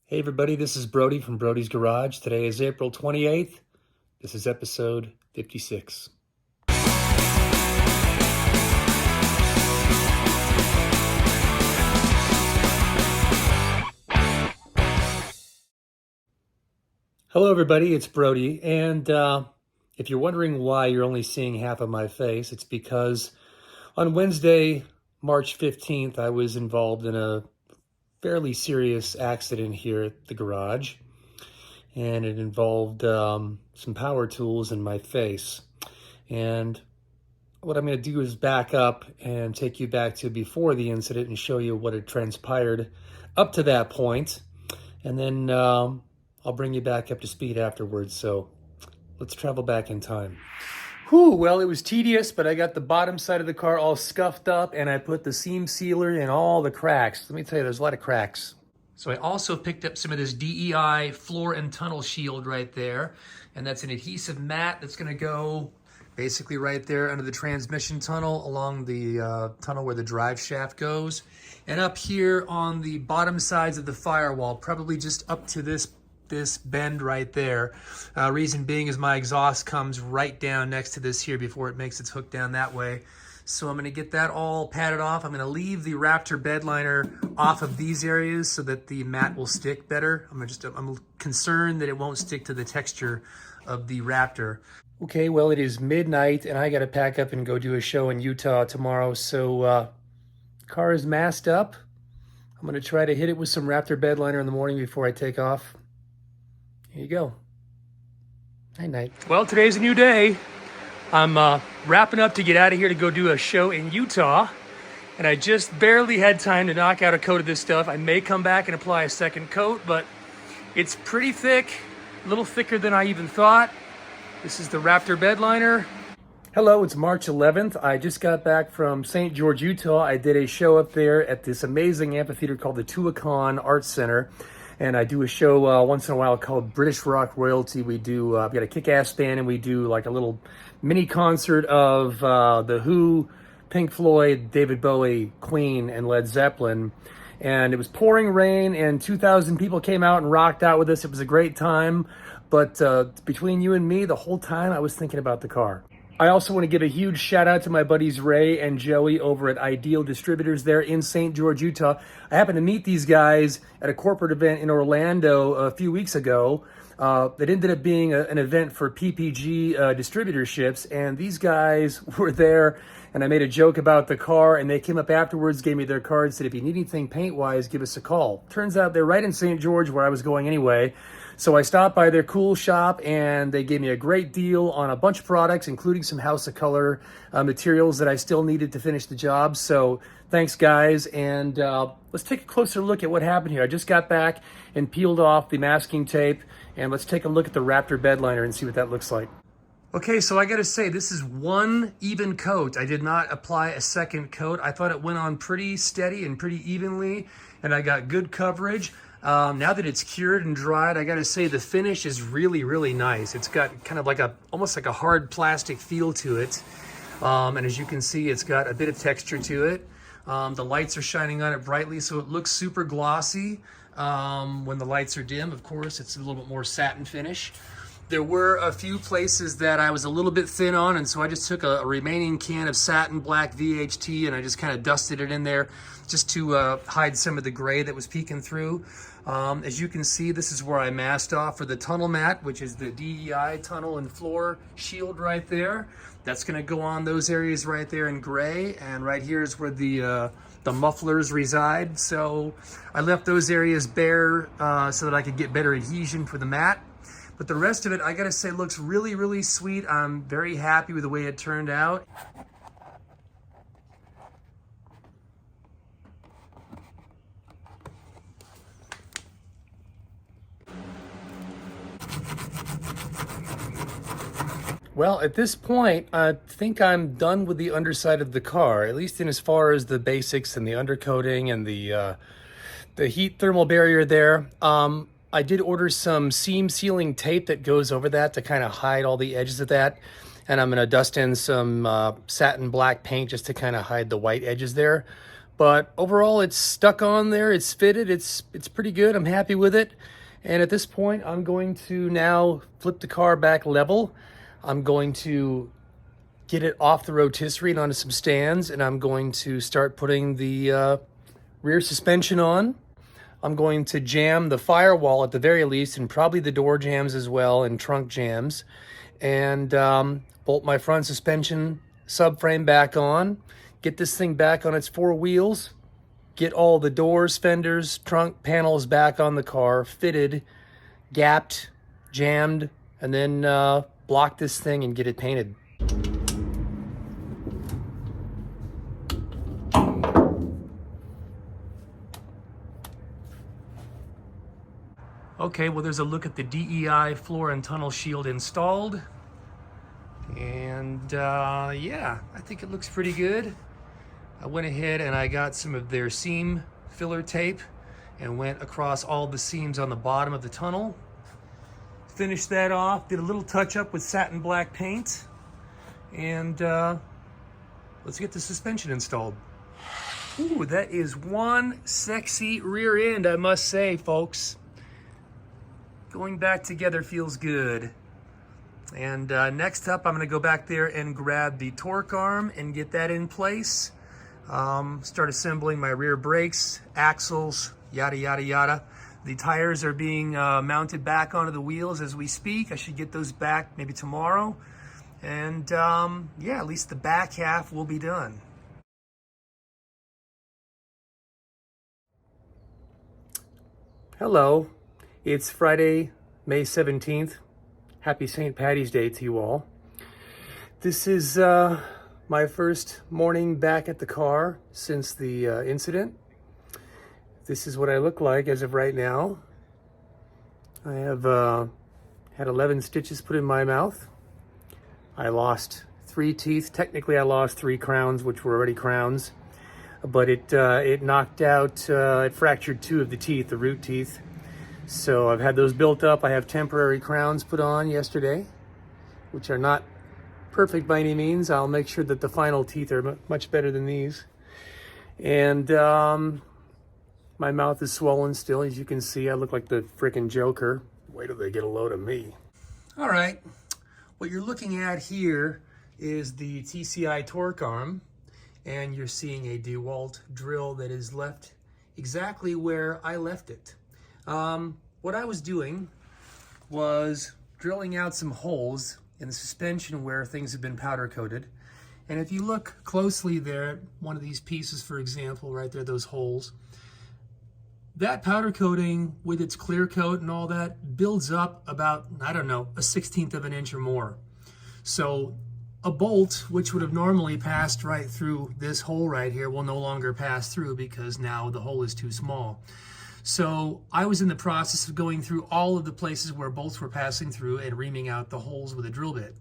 Hey everybody, this is Brody from Brody's Garage. Today is April 28th. This is episode 56. Hello everybody, it's Brody, and if you're wondering why you're only seeing half of my face, it's because on Wednesday, March 15th, I was involved in a fairly serious accident here at the garage, and it involved some power tools in my face. And what I'm going to do is back up and take you back to before the incident and show you what had transpired up to that point. And then I'll bring you back up to speed afterwards. So let's travel back in time. Whew, well, it was tedious, but I got the bottom side of the car all scuffed up and I put the seam sealer in all the cracks. Let me tell you, there's a lot of cracks. So I also picked up some of this DEI floor and tunnel shield right there. And that's an adhesive mat that's going to go basically right there under the transmission tunnel along the tunnel where the drive shaft goes. And up here on the bottom sides of the firewall, probably just up to this bend right there. Reason being is my exhaust comes right down next to this here before it makes its hook down that way. So I'm going to get that all padded off. I'm going to leave the Raptor bed liner off of these areas so that the mat will stick better. I'm concerned that it won't stick to the texture of the Raptor. Okay, well, it is midnight and I got to pack up and go do a show in Utah tomorrow. So car is masked up. I'm going to try to hit it with some Raptor bed liner in the morning before I take off. Here you go. Night night. Well, today's a new day. I'm wrapping up to get out of here to go do a show in Utah. And I just barely had time to knock out a coat of this stuff. I may come back and apply a second coat, but it's pretty thick, a little thicker than I even thought. This is the Raptor bed liner. Hello, it's March 11th. I just got back from St. George, Utah. I did a show up there at this amazing amphitheater called the Tuacahn Arts Center. And I do a show once in a while called British Rock Royalty. We do, I've got a kick-ass band and we do like a little mini concert of The Who, Pink Floyd, David Bowie, Queen, and Led Zeppelin. And it was pouring rain and 2,000 people came out and rocked out with us. It was a great time. But between you and me, the whole time I was thinking about the car. I also want to give a huge shout out to my buddies Ray and Joey over at Ideal Distributors there in St. George, Utah. I happened to meet these guys at a corporate event in Orlando a few weeks ago. That ended up being an event for PPG distributorships, and these guys were there, and I made a joke about the car, and they came up afterwards, gave me their card, said, if you need anything paint-wise, give us a call. Turns out they're right in St. George where I was going anyway. So I stopped by their cool shop and they gave me a great deal on a bunch of products, including some House of Color materials that I still needed to finish the job. So thanks, guys. And let's take a closer look at what happened here. I just got back and peeled off the masking tape, and let's take a look at the Raptor bed liner and see what that looks like. Okay, so I gotta say, this is one even coat. I did not apply a second coat. I thought it went on pretty steady and pretty evenly, and I got good coverage. Now that it's cured and dried, I gotta say the finish is really, really nice. It's got kind of like almost like a hard plastic feel to it. And as you can see, it's got a bit of texture to it. The lights are shining on it brightly, so it looks super glossy. When the lights are dim, of course, it's a little bit more satin finish. There were a few places that I was a little bit thin on, and so I just took a remaining can of satin black VHT and I just kind of dusted it in there just to hide some of the gray that was peeking through. As you can see, this is where I masked off for the tunnel mat, which is the DEI tunnel and floor shield right there. That's going to go on those areas right there in gray, and right here is where the mufflers reside. So I left those areas bare so that I could get better adhesion for the mat. But the rest of it, I gotta say, looks really, really sweet. I'm very happy with the way it turned out. Well, at this point, I think I'm done with the underside of the car, at least in as far as the basics and the undercoating and the heat thermal barrier there. I did order some seam sealing tape that goes over that to kind of hide all the edges of that. And I'm going to dust in some satin black paint just to kind of hide the white edges there. But overall, it's stuck on there. It's fitted. It's pretty good. I'm happy with it. And at this point, I'm going to now flip the car back level. I'm going to get it off the rotisserie and onto some stands, and I'm going to start putting the rear suspension on. I'm going to jam the firewall at the very least, and probably the door jams as well, and trunk jams, and bolt my front suspension subframe back on. Get this thing back on its four wheels, get all the doors, fenders, trunk panels back on the car, fitted, gapped, jammed, and then block this thing and get it painted. Okay, well, there's a look at the DEI floor and tunnel shield installed. And yeah, I think it looks pretty good. I went ahead and I got some of their seam filler tape and went across all the seams on the bottom of the tunnel. Finished that off, did a little touch up with satin black paint, and let's get the suspension installed. Ooh, that is one sexy rear end, I must say, folks. Going back together feels good. And next up, I'm gonna go back there and grab the torque arm and get that in place. Start assembling my rear brakes, axles, yada, yada, yada. The tires are being mounted back onto the wheels as we speak. I should get those back maybe tomorrow. And yeah, at least the back half will be done. Hello, it's Friday, May 17th. Happy St. Paddy's Day to you all. This is my first morning back at the car since the incident. This is what I look like as of right now. I have had 11 stitches put in my mouth. I lost 3 teeth. Technically, I lost 3 crowns, which were already crowns. But it knocked out, it fractured 2 of the teeth, the root teeth. So I've had those built up. I have temporary crowns put on yesterday, which are not perfect by any means. I'll make sure that the final teeth are much better than these. And my mouth is swollen still. As you can see, I look like the frickin' Joker. Wait till they get a load of me. All right, what you're looking at here is the TCI torque arm, and you're seeing a DeWalt drill that is left exactly where I left it. What I was doing was drilling out some holes in the suspension where things have been powder coated. And if you look closely there at one of these pieces, for example, right there, those holes, that powder coating with its clear coat and all that builds up about, I don't know, a 1/16 of an inch or more. So a bolt, which would have normally passed right through this hole right here, will no longer pass through because now the hole is too small. So I was in the process of going through all of the places where bolts were passing through and reaming out the holes with a drill bit.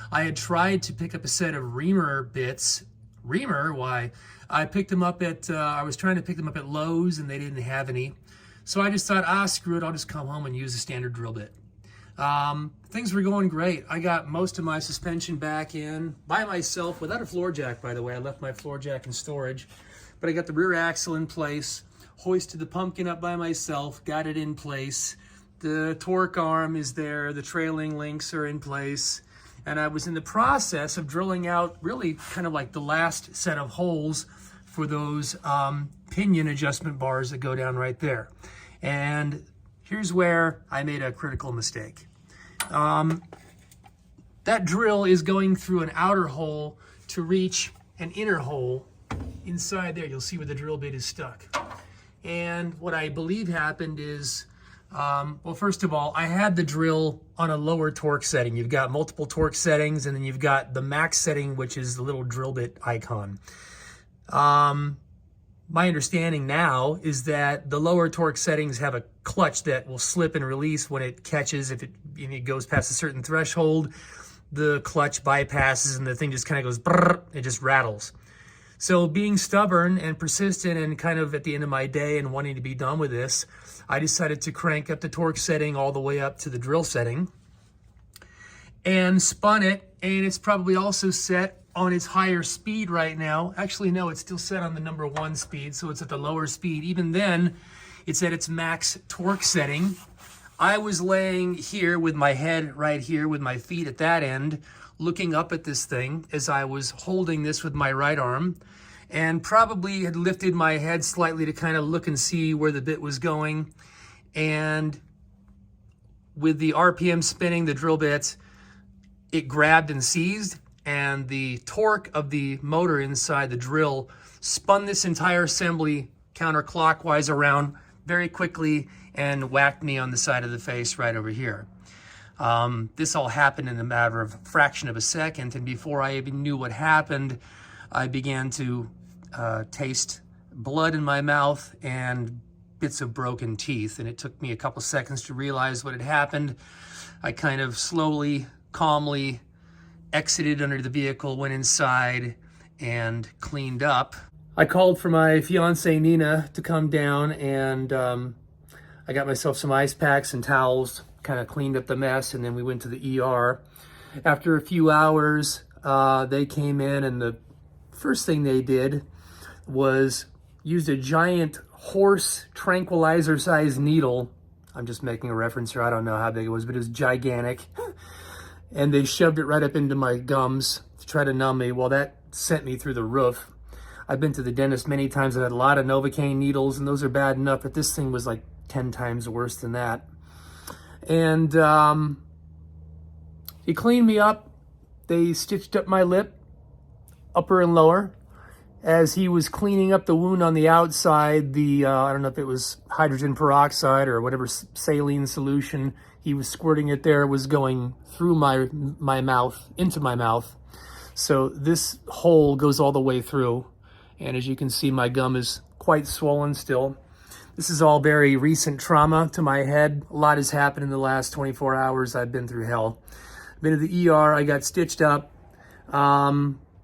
I had tried to pick up a set of reamer bits. Reamer? Why? I picked them up at, I was trying to pick them up at Lowe's and they didn't have any. So I just thought, screw it, I'll just come home and use a standard drill bit. Things were going great. I got most of my suspension back in by myself without a floor jack, by the way. I left my floor jack in storage, but I got the rear axle in place. Hoisted the pumpkin up by myself, got it in place. The torque arm is there, the trailing links are in place. And I was in the process of drilling out really kind of like the last set of holes for those pinion adjustment bars that go down right there. And here's where I made a critical mistake. That drill is going through an outer hole to reach an inner hole inside there. You'll see where the drill bit is stuck. And what I believe happened is, well, first of all, I had the drill on a lower torque setting. You've got multiple torque settings, and then you've got the max setting, which is the little drill bit icon. My understanding now is that the lower torque settings have a clutch that will slip and release when it catches. If it goes past a certain threshold, the clutch bypasses and the thing just kind of goes brrr, it just rattles. So being stubborn and persistent and kind of at the end of my day and wanting to be done with this, I decided to crank up the torque setting all the way up to the drill setting and spun it, and it's probably also set on its higher speed right now. Actually, no, it's still set on the number 1 speed, so it's at the lower speed. Even then, it's at its max torque setting. I was laying here with my head right here with my feet at that end, looking up at this thing as I was holding this with my right arm, and probably had lifted my head slightly to kind of look and see where the bit was going. And with the RPM spinning, the drill bit, it grabbed and seized, and the torque of the motor inside the drill spun this entire assembly counterclockwise around very quickly and whacked me on the side of the face right over here. This all happened in a matter of a fraction of a second, and before I even knew what happened, I began to taste blood in my mouth and bits of broken teeth, and it took me a couple seconds to realize what had happened. I kind of slowly, calmly exited under the vehicle, went inside, and cleaned up. I called for my fiance Nina to come down, and I got myself some ice packs and towels, kind of cleaned up the mess, and then we went to the ER. After a few hours, they came in, and the first thing they did was used a giant horse tranquilizer-sized needle. I'm just making a reference here. I don't know how big it was, but it was gigantic. And they shoved it right up into my gums to try to numb me. Well, that sent me through the roof. I've been to the dentist many times. I've had a lot of Novocaine needles, and those are bad enough, but this thing was like 10 times worse than that. And he cleaned me up. They stitched up my lip, upper and lower. As he was cleaning up the wound on the outside, I don't know if it was hydrogen peroxide or whatever saline solution he was squirting it there, was going through my mouth, into my mouth. So this hole goes all the way through. And as you can see, my gum is quite swollen still. This is all very recent trauma to my head. A lot has happened in the last 24 hours. I've been through hell. I've been to the ER. I got stitched up.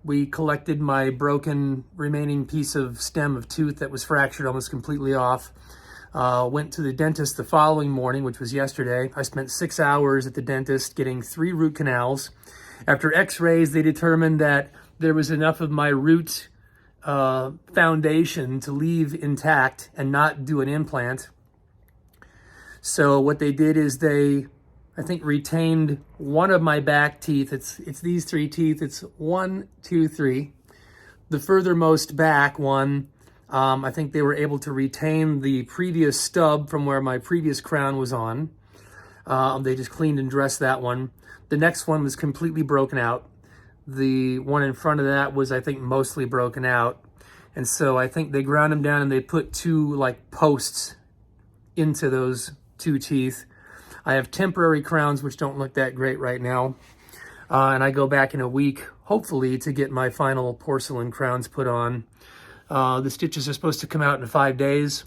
We collected my broken remaining piece of stem of tooth that was fractured almost completely off. Went to the dentist the following morning, which was yesterday. I spent 6 hours at the dentist getting 3 root canals. After x-rays, they determined that there was enough of my root foundation to leave intact and not do an implant. So what they did is they, I think, retained one of my back teeth. It's these 3 teeth. It's 1, 2, 3. The furthermost back one, I think they were able to retain the previous stub from where my previous crown was on. They just cleaned and dressed that one. The next one was completely broken out. The one in front of that was, I think, mostly broken out. And so I think they ground them down and they put 2 like posts into those 2 teeth. I have temporary crowns, which don't look that great right now. And I go back in a week, hopefully, to get my final porcelain crowns put on. The stitches are supposed to come out in 5 days.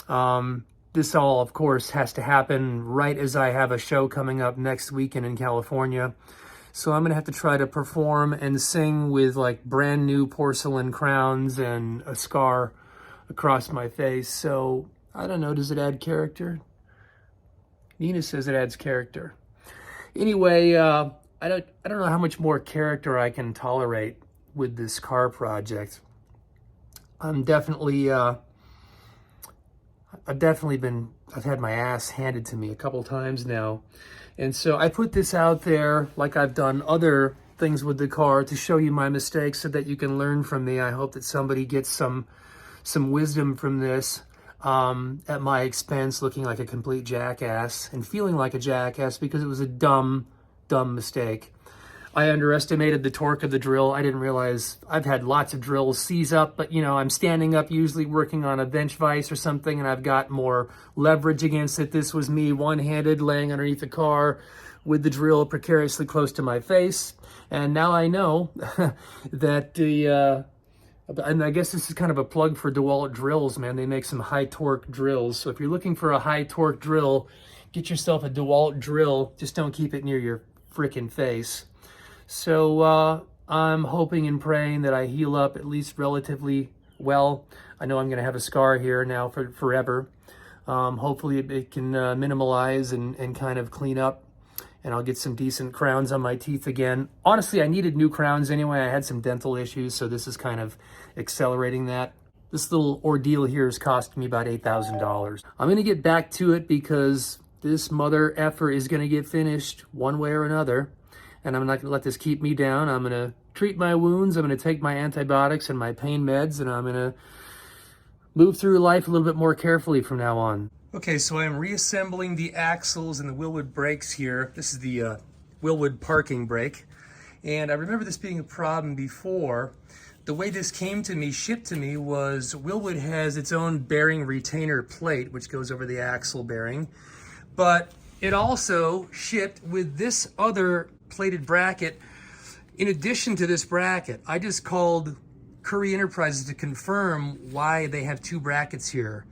This all, of course, has to happen right as I have a show coming up next weekend in California. So I'm going to have to try to perform and sing with like brand new porcelain crowns and a scar across my face. So I don't know, does it add character? Nina says it adds character. Anyway, I don't know how much more character I can tolerate with this car project. I've had my ass handed to me a couple times now. And so I put this out there like I've done other things with the car to show you my mistakes so that you can learn from me. I hope that somebody gets some wisdom from this at my expense, looking like a complete jackass and feeling like a jackass because it was a dumb mistake. I underestimated the torque of the drill. I didn't realize I've had lots of drills seize up, but you know, I'm standing up usually working on a bench vise or something and I've got more leverage against it. This was me one-handed laying underneath the car with the drill precariously close to my face. And now I know that and I guess this is kind of a plug for DeWalt drills, man. They make some high torque drills. So if you're looking for a high torque drill, get yourself a DeWalt drill. Just don't keep it near your frickin' face. So I'm hoping and praying that I heal up at least relatively well. I know I'm going to have a scar here now for forever. Hopefully it can minimalize and kind of clean up and I'll get some decent crowns on my teeth again. Honestly, I needed new crowns anyway. I had some dental issues, so this is kind of accelerating that. This little ordeal here has cost me about $8,000. I'm gonna get back to it because this mother effer is gonna get finished one way or another, and I'm not gonna let this keep me down. I'm gonna treat my wounds, I'm gonna take my antibiotics and my pain meds, and I'm gonna move through life a little bit more carefully from now on. Okay, so I'm reassembling the axles and the Wilwood brakes here. This is the Wilwood parking brake. And I remember this being a problem before. The way this came to me, shipped to me, was Wilwood has its own bearing retainer plate, which goes over the axle bearing. But it also shipped with this other plated bracket in addition to this bracket. I just called Curry Enterprises to confirm why they have two brackets here.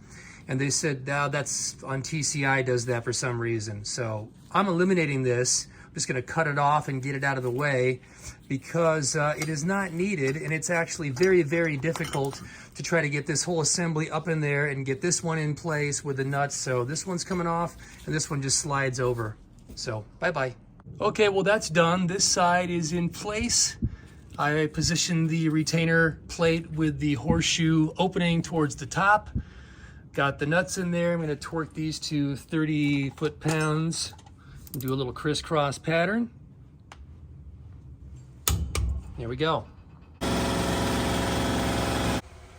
And they said, no, that's on TCI does that for some reason. So I'm eliminating this. I'm just gonna cut it off and get it out of the way because it is not needed, and it's actually very, very difficult to try to get this whole assembly up in there and get this one in place with the nuts. So this one's coming off and this one just slides over. So bye-bye. Okay, well that's done. This side is in place. I positioned the retainer plate with the horseshoe opening towards the top. Got the nuts in there. I'm gonna torque these to 30 foot-pounds and do a little crisscross pattern. There we go.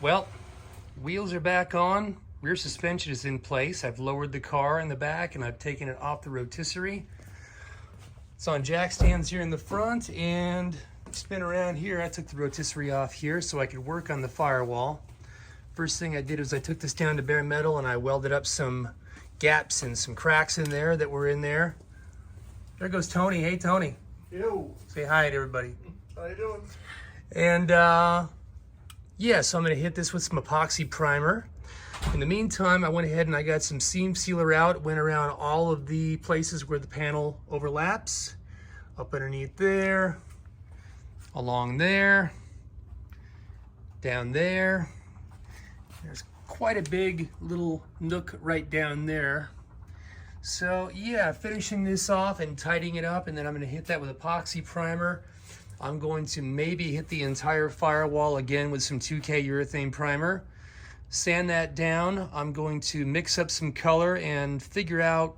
Well, wheels are back on. Rear suspension is in place. I've lowered the car in the back and I've taken it off the rotisserie. It's on jack stands here in the front, and spin around here. I took the rotisserie off here so I could work on the Firewall. First thing I did was I took this down to bare metal and I welded up some gaps and some cracks in there that were in there. There goes Tony. Hey, Tony. Yo. Say hi to everybody. How you doing? And yeah, so I'm gonna hit this with some epoxy primer. In the meantime, I went ahead and I got some seam sealer out, went around all of the places where the panel overlaps, up underneath there, along there, down there. There's quite a big little nook right down there. So yeah, finishing this off and tightening it up, and then I'm gonna hit that with epoxy primer. I'm going to maybe hit the entire Firewall again with some 2K urethane primer. Sand that down. I'm going to mix up some color and figure out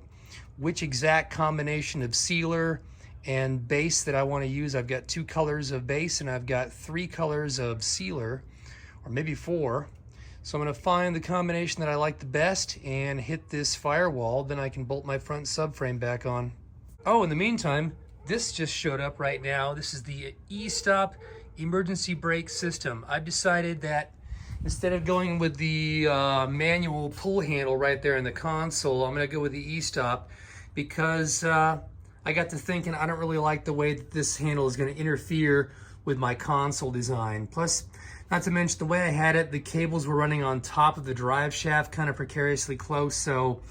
which exact combination of sealer and base that I want to use. I've got 2 colors of base and I've got 3 colors of sealer, or maybe 4. So I'm going to find the combination that I like the best and hit this Firewall. Then I can bolt my front subframe back on. Oh, in the meantime, this just showed up right now. This is the E-Stop emergency brake system. I've decided that instead of going with the manual pull handle right there in the console, I'm going to go with the E-Stop because I got to thinking I don't really like the way that this handle is going to interfere with my console design. Plus, not to mention the way I had it, the cables were running on top of the drive shaft kind of precariously close, so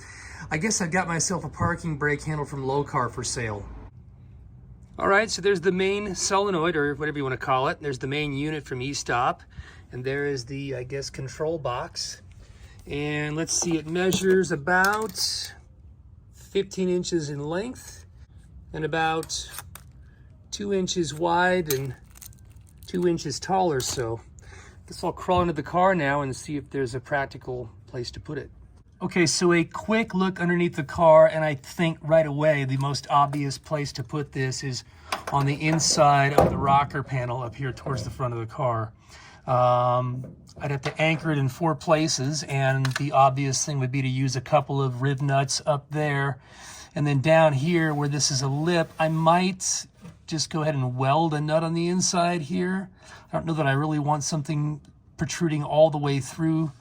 I guess I've got myself a parking brake handle from Low Car for sale. All right, so there's the main solenoid, or whatever you want to call it. There's the main unit from E-Stop, and there is the, I guess, control box. And let's see, it measures about 15 inches in length and about 2 inches wide and 2 inches tall or so. I guess I'll crawl into the car now and see if there's a practical place to put it. Okay, so a quick look underneath the car, and I think right away the most obvious place to put this is on the inside of the rocker panel up here towards the front of the car. I'd have to anchor it in 4 places, and the obvious thing would be to use a couple of rib nuts up there. And then down here where this is a lip, I might just go ahead and weld a nut on the inside here. I don't know that I really want something protruding all the way through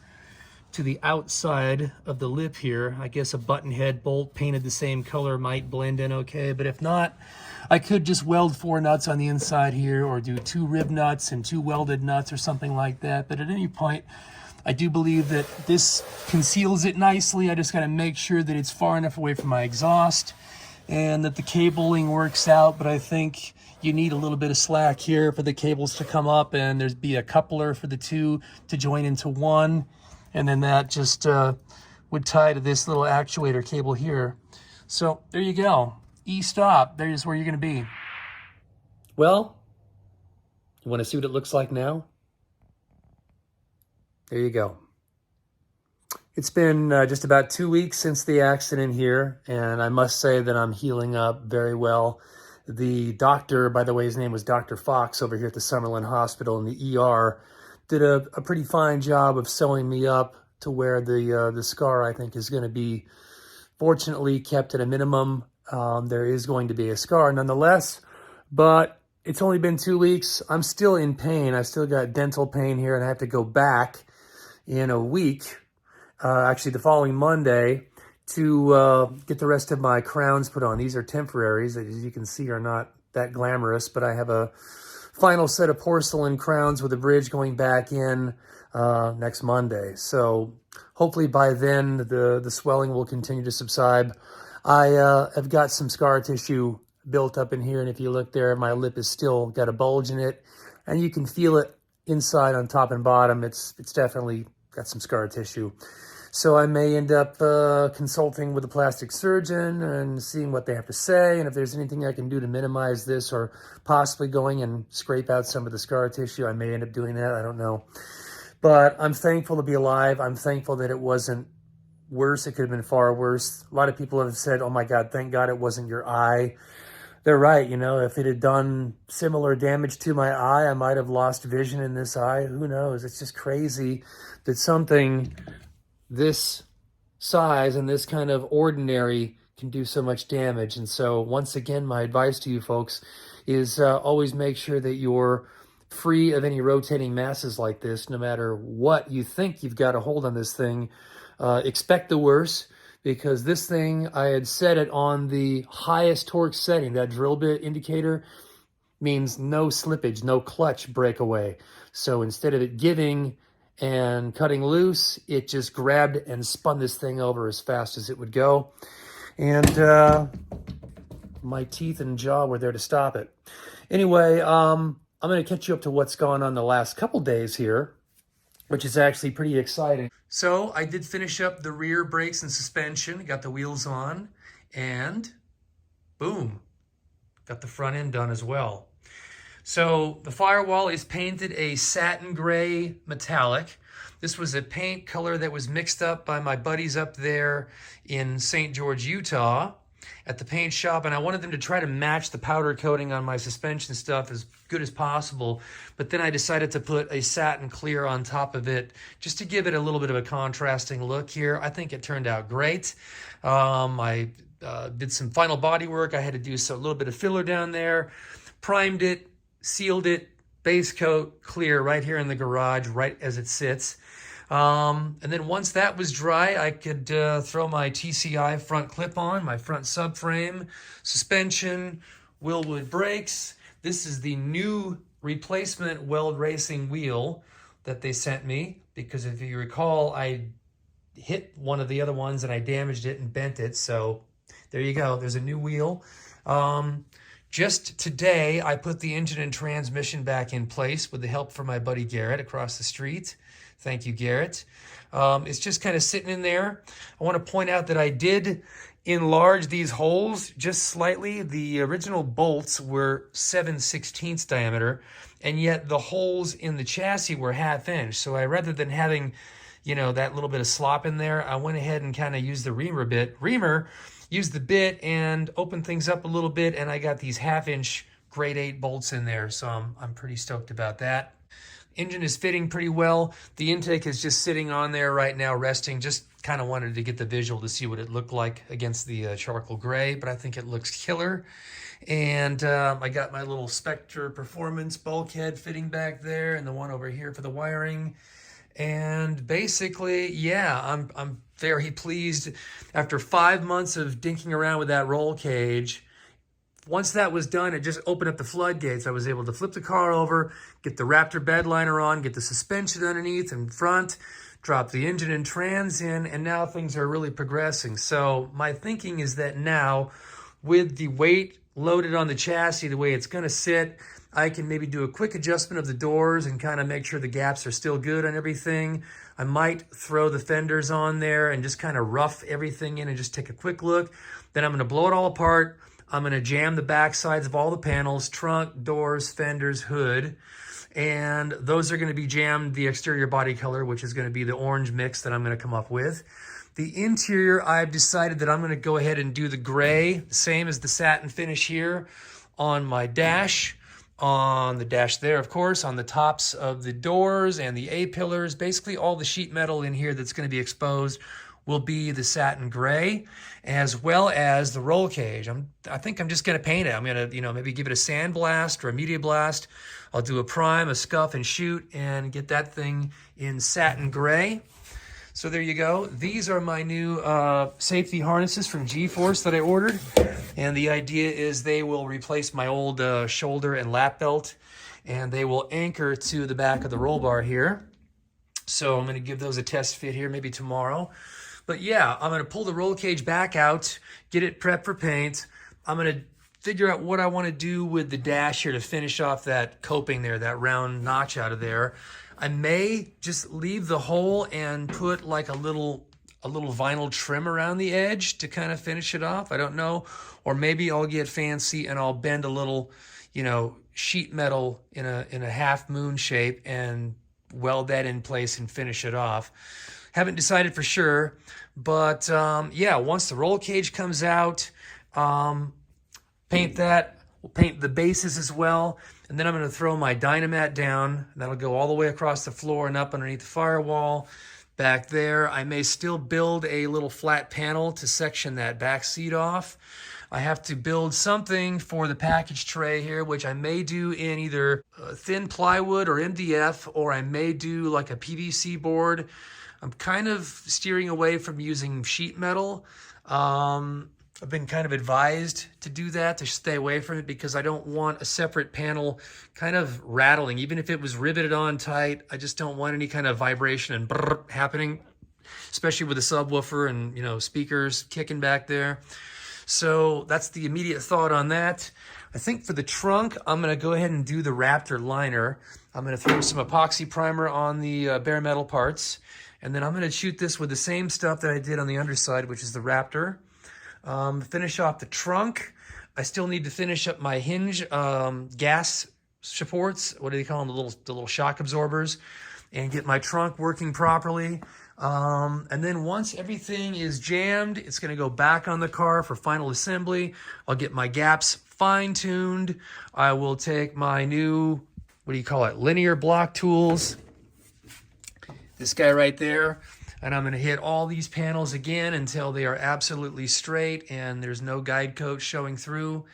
to the outside of the lip here. I guess a button head bolt painted the same color might blend in okay, but if not, I could just weld 4 nuts on the inside here, or do 2 rib nuts and 2 welded nuts or something like that. But at any point, I do believe that this conceals it nicely. I just gotta make sure that it's far enough away from my exhaust and that the cabling works out, but I think you need a little bit of slack here for the cables to come up, and there's be a coupler for the 2 to join into 1, and then that just would tie to this little actuator cable here. So there you go. E-stop. There's where you're going to be. Well, you want to see what it looks like now? There you go. It's been just about 2 weeks since the accident here, and I must say that I'm healing up very well. The doctor, by the way, his name was Dr. Fox over here at the Summerlin Hospital in the ER, did a pretty fine job of sewing me up to where the scar, I think, is going to be fortunately kept at a minimum. There is going to be a scar nonetheless, but it's only been 2 weeks. I'm still in pain. I still got dental pain here, and I have to go back in a week, actually the following Monday, to get the rest of my crowns put on. These are temporaries that, as you can see, are not that glamorous, but I have a final set of porcelain crowns with a bridge going back in next Monday. So hopefully by then the swelling will continue to subside. I have got some scar tissue built up in here, and if you look there, my lip is still got a bulge in it, and you can feel it inside on top and bottom. It's definitely got some scar tissue. So I may end up consulting with a plastic surgeon and seeing what they have to say, and if there's anything I can do to minimize this, or possibly going and scrape out some of the scar tissue, I may end up doing that. I don't know. But I'm thankful to be alive. I'm thankful that it wasn't worse. It could have been far worse. A lot of people have said, oh my God, thank God it wasn't your eye. They're right. You know, if it had done similar damage to my eye, I might have lost vision in this eye. Who knows? It's just crazy that something this size and this kind of ordinary can do so much damage. And so once again, my advice to you folks is always make sure that you're free of any rotating masses like this. No matter what you think you've got a hold on this thing, expect the worst, because this thing, I had set it on the highest torque setting. That drill bit indicator means no slippage, no clutch breakaway. So instead of it giving and cutting loose, it just grabbed and spun this thing over as fast as it would go. And my teeth and jaw were there to stop it. Anyway, I'm going to catch you up to what's gone on the last couple days here, which is actually pretty exciting. So I did finish up the rear brakes and suspension, got the wheels on, and boom, got the front end done as well. So the Firewall is painted a satin gray metallic. This was a paint color that was mixed up by my buddies up there in St. George, Utah at the paint shop, and I wanted them to try to match the powder coating on my suspension stuff as good as possible. But then I decided to put a satin clear on top of it just to give it a little bit of a contrasting look here. I think it turned out great. I did some final body work. I had to do a little bit of filler down there, primed it, sealed it, base coat, clear right here in the garage, right as it sits. And then once that was dry, I could throw my TCI front clip on, my front subframe, suspension, Willwood brakes. This is the new replacement Weld Racing wheel that they sent me, because if you recall, I hit one of the other ones and I damaged it and bent it. So there you go. There's a new wheel. Just today, I put the engine and transmission back in place with the help from my buddy Garrett across the street. Thank you, Garrett. It's just kind of sitting in there. I want to point out that I did enlarge these holes just slightly. The original bolts were 7/16 diameter, and yet the holes in the chassis were 1/2 inch. So rather than having, that little bit of slop in there, I went ahead and kind of used the reamer, used the bit and opened things up a little bit, and I got these 1/2 inch grade 8 bolts in there. So I'm pretty stoked about that. Engine is fitting pretty well. The intake is just sitting on there right now, resting. Just kind of wanted to get the visual to see what it looked like against the charcoal gray, but I think it looks killer. And I got my little Spectre Performance bulkhead fitting back there, and the one over here for the wiring. And basically, yeah, I'm very pleased. After 5 months of dinking around with that roll cage, once that was done, it just opened up the floodgates. I was able to flip the car over, get the Raptor bed liner on, get the suspension underneath and front, drop the engine and trans in, and now things are really progressing. So my thinking is that now, with the weight loaded on the chassis the way it's going to sit, I can maybe do a quick adjustment of the doors and kind of make sure the gaps are still good on everything. I might throw the fenders on there and just kind of rough everything in and just take a quick look. Then I'm going to blow it all apart, I'm going to jam the back sides of all the panels, trunk, doors, fenders, hood. And those are going to be jammed the exterior body color, which is going to be the orange mix that I'm going to come up with. The interior, I've decided that I'm going to go ahead and do the gray, same as the satin finish here on my dash. On the dash there, of course, on the tops of the doors and the A-pillars, basically all the sheet metal in here that's going to be exposed will be the satin gray, as well as the roll cage. I think I'm just going to paint it. I'm going to, maybe give it a sand blast or a media blast. I'll do a prime, a scuff, and shoot, and get that thing in satin gray. So there you go. These are my new safety harnesses from G-Force that I ordered. And the idea is they will replace my old shoulder and lap belt, and they will anchor to the back of the roll bar here. So I'm going to give those a test fit here maybe tomorrow. But yeah, I'm going to pull the roll cage back out, get it prepped for paint. I'm going to figure out what I want to do with the dash here to finish off that coping there, that round notch out of there. I may just leave the hole and put like a little vinyl trim around the edge to kind of finish it off. I don't know. Or maybe I'll get fancy and I'll bend a little, sheet metal in a half moon shape and weld that in place and finish it off. Haven't decided for sure, but yeah, once the roll cage comes out, paint that. We'll paint the bases as well. And then I'm going to throw my Dynamat down. That'll go all the way across the floor and up underneath the firewall. Back there, I may still build a little flat panel to section that back seat off. I have to build something for the package tray here, which I may do in either thin plywood or MDF, or I may do like a PVC board. I'm kind of steering away from using sheet metal. I've been kind of advised to do that, to stay away from it, because I don't want a separate panel kind of rattling. Even if it was riveted on tight, I just don't want any kind of vibration and brrr happening, especially with the subwoofer and, speakers kicking back there. So that's the immediate thought on that. I think for the trunk, I'm going to go ahead and do the Raptor liner. I'm going to throw some epoxy primer on the bare metal parts. And then I'm going to shoot this with the same stuff that I did on the underside, which is the Raptor. Finish off the trunk. I still need to finish up my hinge gas supports. What do they call them? The little shock absorbers, and get my trunk working properly. And then once everything is jammed, it's going to go back on the car for final assembly. I'll get my gaps fine-tuned. I will take my new, linear block tools. This guy right there. And I'm going to hit all these panels again until they are absolutely straight and there's no guide coat showing through.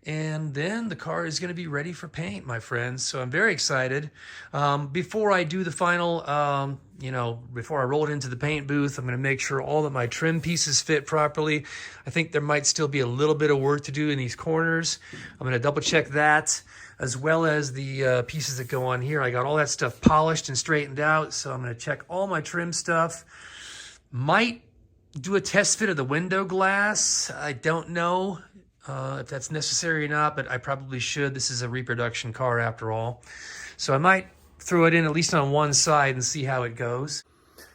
And then the car is going to be ready for paint, my friends. So I'm very excited. Before I do the final, before I roll it into the paint booth, I'm going to make sure all of my trim pieces fit properly. I think there might still be a little bit of work to do in these corners. I'm going to double check that, as well as the pieces that go on here. I got all that stuff polished and straightened out, so I'm going to check all my trim stuff. Might do a test fit of the window glass. I don't know if that's necessary or not, but I probably should. This is a reproduction car after all. So I might throw it in at least on one side and see how it goes.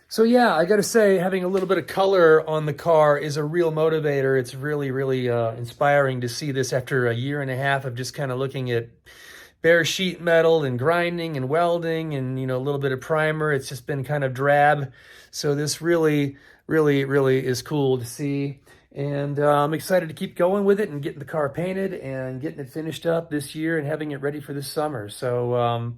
So yeah, I got to say, having a little bit of color on the car is a real motivator. It's really, really inspiring to see this after a year and a half of just kind of looking at bare sheet metal and grinding and welding and, a little bit of primer. It's just been kind of drab. So this really, really, really is cool to see. And I'm excited to keep going with it and getting the car painted and getting it finished up this year and having it ready for this summer. So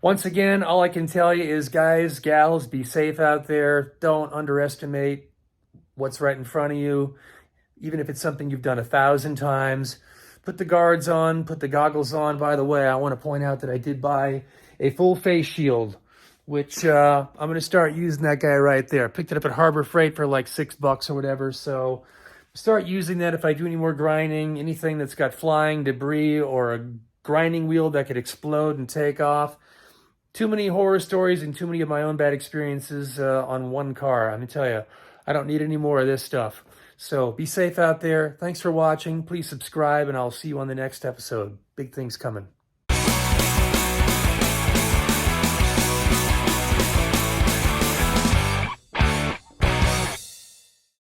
once again, all I can tell you is, guys, gals, be safe out there. Don't underestimate what's right in front of you. Even if it's something you've done 1,000 times, put the guards on, put the goggles on. By the way, I want to point out that I did buy a full face shield, which I'm going to start using that guy right there. Picked it up at Harbor Freight for like $6 or whatever. So start using that if I do any more grinding, anything that's got flying debris or a grinding wheel that could explode and take off. Too many horror stories and too many of my own bad experiences on one car. I'm going to tell you, I don't need any more of this stuff. So be safe out there. Thanks for watching. Please subscribe, and I'll see you on the next episode. Big things coming.